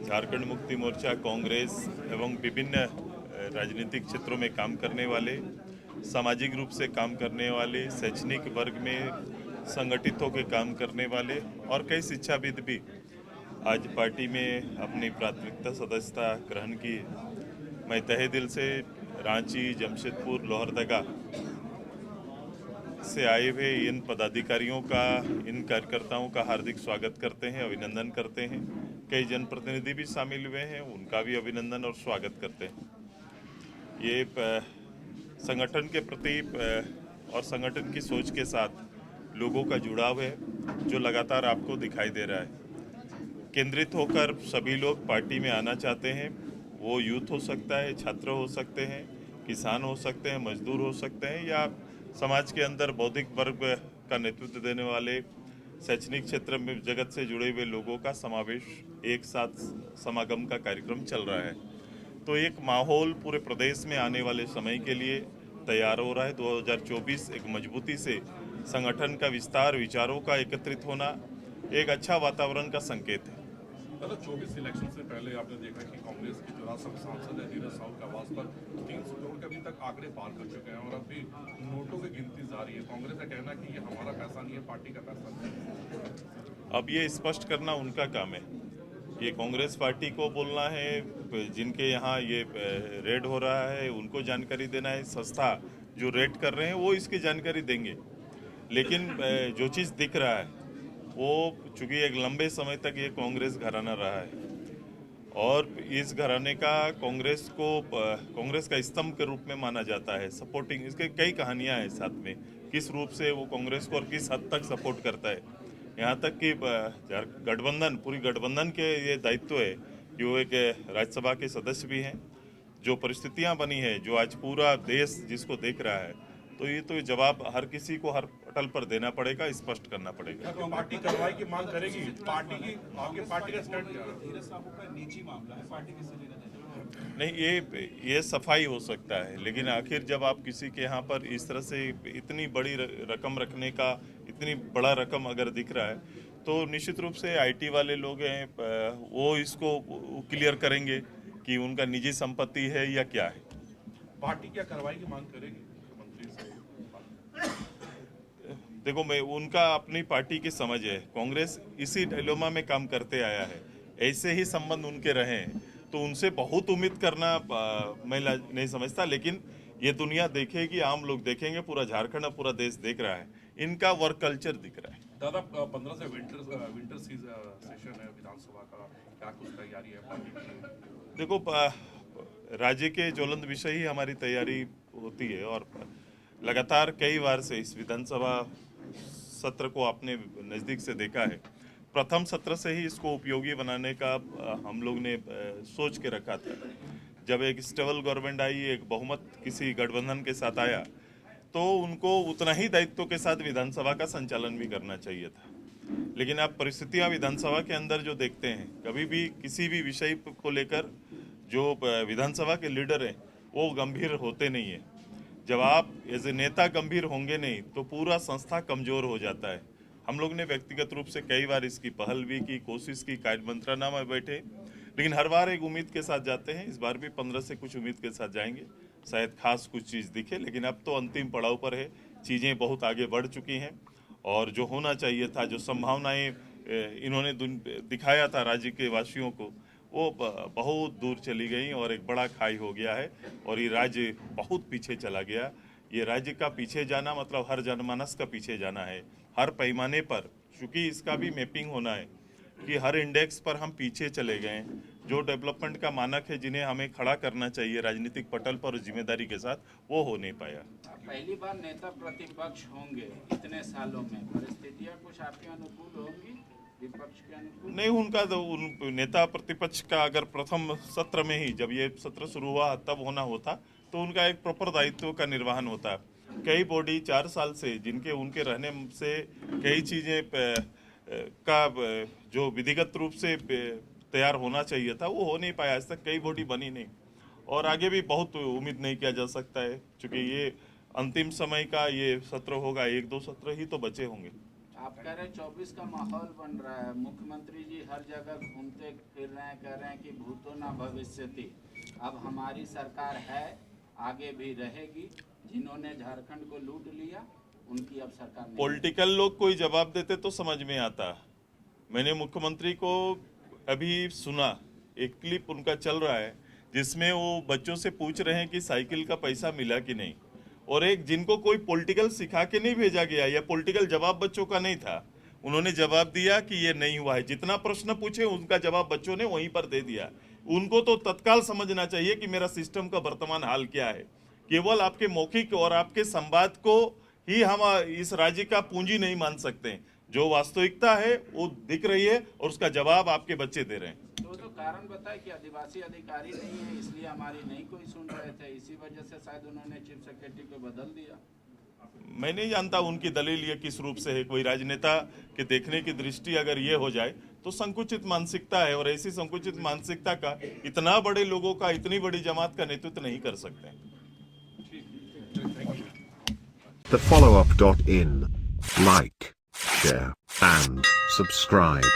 झारखंड मुक्ति मोर्चा, कांग्रेस एवं विभिन्न राजनीतिक क्षेत्रों में काम करने वाले, सामाजिक रूप से काम करने वाले, शैक्षणिक वर्ग में संगठित होकर काम करने वाले और कई शिक्षाविद भी आज पार्टी में अपनी प्राथमिकता सदस्यता ग्रहण की। मैं तहे दिल से रांची, जमशेदपुर, लोहरदगा से आए हुए इन पदाधिकारियों का, इन कार्यकर्ताओं का हार्दिक स्वागत करते हैं, अभिनंदन करते हैं। कई जनप्रतिनिधि भी शामिल हुए हैं, उनका भी अभिनंदन और स्वागत करते हैं। ये संगठन के प्रति और संगठन की सोच के साथ लोगों का जुड़ाव है, जो लगातार आपको दिखाई दे रहा है। केंद्रित होकर सभी लोग पार्टी में आना चाहते हैं। वो यूथ हो सकता है, छात्र हो सकते हैं, किसान हो सकते हैं, मजदूर हो सकते हैं, या समाज के अंदर बौद्धिक वर्ग का नेतृत्व देने वाले शैक्षणिक क्षेत्र में जगत से जुड़े हुए लोगों का समावेश, एक साथ समागम का कार्यक्रम चल रहा है। तो एक माहौल पूरे प्रदेश में आने वाले समय के लिए तैयार हो रहा है। 2024 एक मजबूती से संगठन का विस्तार, विचारों का एकत्रित होना एक अच्छा वातावरण का संकेत है। दादा, 24 इलेक्शन से पहले आपने देखा कि कांग्रेस के 84 सांसद है धीरज साहू के आवाज पर 300 करोड़ के अभी तक आंकड़े पार कर चुके हैं और अभी नोटों की गिनती जारी है। कांग्रेस का कहना है कि ये हमारा पैसा नहीं है, पार्टी का पैसा नहीं है। अब ये स्पष्ट करना उनका काम है। ये कांग्रेस पार्टी को बोलना है, जिनके यहाँ ये रेड हो रहा है उनको जानकारी देना है। संस्था जो रेड कर रहे हैं वो इसकी जानकारी देंगे। लेकिन जो चीज़ दिख रहा है वो, चूंकि एक लंबे समय तक ये कांग्रेस घराना रहा है और इस घराने का कांग्रेस का स्तंभ के रूप में माना जाता है। सपोर्टिंग, इसके कई कहानियां हैं साथ में, किस रूप से वो कांग्रेस को और किस हद तक सपोर्ट करता है। यहाँ तक कि गठबंधन, पूरी गठबंधन के ये दायित्व है कि वो एक राज्यसभा के सदस्य भी हैं। जो परिस्थितियां बनी है, जो आज पूरा देश जिसको देख रहा है, तो ये तो जवाब हर किसी को हर पटल पर देना पड़ेगा, स्पष्ट करना पड़ेगा। तो पार्टी कार्रवाई की मांग करेगी। पार्टी की, आपकी पार्टी का स्टैंड क्या है? धीरज साहब का निजी मामला है, पार्टी किससे लेना देना। नहीं, ये सफाई हो सकता है, लेकिन आखिर जब आप किसी के यहाँ पर इस तरह से इतनी बड़ी रकम रखने का, इतनी बड़ा रकम अगर दिख रहा है, तो निश्चित रूप से आईटी वाले लोग हैं, वो इसको क्लियर करेंगे कि उनका निजी संपत्ति है या क्या है। पार्टी क्या कार्रवाई की मांग करेगी मुख्यमंत्री से? देखो, मैं उनका अपनी पार्टी की समझ है। कांग्रेस इसी डायलेमा में काम करते आया है, ऐसे ही संबंध उनके रहे हैं, तो उनसे बहुत उम्मीद करना मैं नहीं समझता। लेकिन ये दुनिया देखेगी, आम लोग देखेंगे, पूरा झारखंड और पूरा देश देख रहा है, इनका वर्क कल्चर दिख रहा है। दादा, 15 से विंटर सेशन है विधानसभा का, क्या कुछ तैयारी है पार्टी की? देखो, राज्य के ज्वलंत विषय ही हमारी तैयारी होती है और लगातार कई बार से इस विधानसभा सत्र को आपने नज़दीक से देखा है। प्रथम सत्र से ही इसको उपयोगी बनाने का हम लोग ने सोच के रखा था। जब एक स्टेबल गवर्नमेंट आई, एक बहुमत किसी गठबंधन के साथ आया, तो उनको उतना ही दायित्व के साथ विधानसभा का संचालन भी करना चाहिए था। लेकिन आप परिस्थितियां विधानसभा के अंदर जो देखते हैं, कभी भी किसी भी विषय को लेकर जो विधानसभा के लीडर हैं वो गंभीर होते नहीं है। जब आप एज ए नेता गंभीर होंगे नहीं, तो पूरा संस्था कमजोर हो जाता है। हम लोग ने व्यक्तिगत रूप से कई बार इसकी पहल भी की, कोशिश की, कार्य मंत्रणा में बैठे, लेकिन हर बार एक उम्मीद के साथ जाते हैं। इस बार भी 15 से कुछ उम्मीद के साथ जाएंगे, शायद खास कुछ चीज़ दिखे, लेकिन अब तो अंतिम पड़ाव पर है। चीज़ें बहुत आगे बढ़ चुकी हैं और जो होना चाहिए था, जो संभावनाएं इन्होंने दिखाया था राज्य के वासियों को, वो बहुत दूर चली गई और एक बड़ा खाई हो गया है और ये राज्य बहुत पीछे चला गया। ये राज्य का पीछे जाना मतलब हर जनमानस का पीछे जाना है, हर पैमाने पर, क्योंकि इसका भी मैपिंग होना है कि हर इंडेक्स पर हम पीछे चले गए। जो डेवलपमेंट का मानक है, जिन्हें हमें खड़ा करना चाहिए राजनीतिक पटल पर जिम्मेदारी के साथ, वो हो नहीं पाया। पहली बार नेता प्रतिपक्ष होंगे इतने सालों में, परिस्थितियां कुछ आपके अनुकूल होंगी, विपक्ष के अनुकूल? नहीं, उनका तो उन नेता प्रतिपक्ष का अगर प्रथम सत्र में ही, जब ये सत्र शुरू हुआ तब होना होता, तो उनका एक प्रॉपर दायित्व का निर्वहन होता। कई बॉडी 4 साल से, जिनके उनके रहने से कई चीज़ें का जो विधिगत रूप से तैयार होना चाहिए था, वो हो नहीं पाया। आज तक कई बॉडी बनी नहीं और आगे भी बहुत उम्मीद नहीं किया जा सकता है, क्योंकि ये अंतिम समय का ये सत्र होगा, 1-2 सत्र ही तो बचे होंगे। आप कह रहे हैं 24 का माहौल बन रहा है, मुख्यमंत्री जी हर जगह घूमते फिर रहे हैं, कह रहे हैं कि भूतो न भविष्यति। अब हमारी सरकार है, आगे भी रहेगी। जिन्होंने झारखंड को लूट लिया उनकी अब सरकार नहीं। पॉलिटिकल लोग कोई जवाब देते तो समझ में आता। मैंने मुख्यमंत्री को अभी सुना, एक क्लिप उनका चल रहा है जिसमें वो बच्चों से पूछ रहे हैं कि साइकिल का पैसा मिला कि नहीं, और एक जिनको कोई पॉलिटिकल सिखा के नहीं भेजा गया या पॉलिटिकल जवाब बच्चों का नहीं था, उन्होंने जवाब दिया कि ये नहीं हुआ है। जितना प्रश्न पूछे उनका जवाब बच्चों ने वहीं पर दे दिया। उनको तो तत्काल समझना चाहिए कि मेरा सिस्टम का वर्तमान हाल क्या है। केवल आपके मौखिक और आपके संवाद को ही हम इस राज्य का पूंजी नहीं मान सकते। जो वास्तविकता है वो दिख रही है और उसका जवाब आपके बच्चे दे रहे हैं। तो कारण बताए कि आदिवासी अधिकारी नहीं है, इसलिए हमारी नहीं कोई सुन रहे थे, इसी वजह से शायद उन्होंने चीफ सेक्रेटरी को बदल दिया। मैं नहीं जानता उनकी दलील ये किस रूप से है। कोई राजनेता के देखने की दृष्टि अगर ये हो जाए तो संकुचित मानसिकता है, और ऐसी संकुचित मानसिकता का इतना बड़े लोगों का, इतनी बड़ी जमात का नेतृत्व नहीं कर सकते। TheFollowUp.in. Like, share, and subscribe.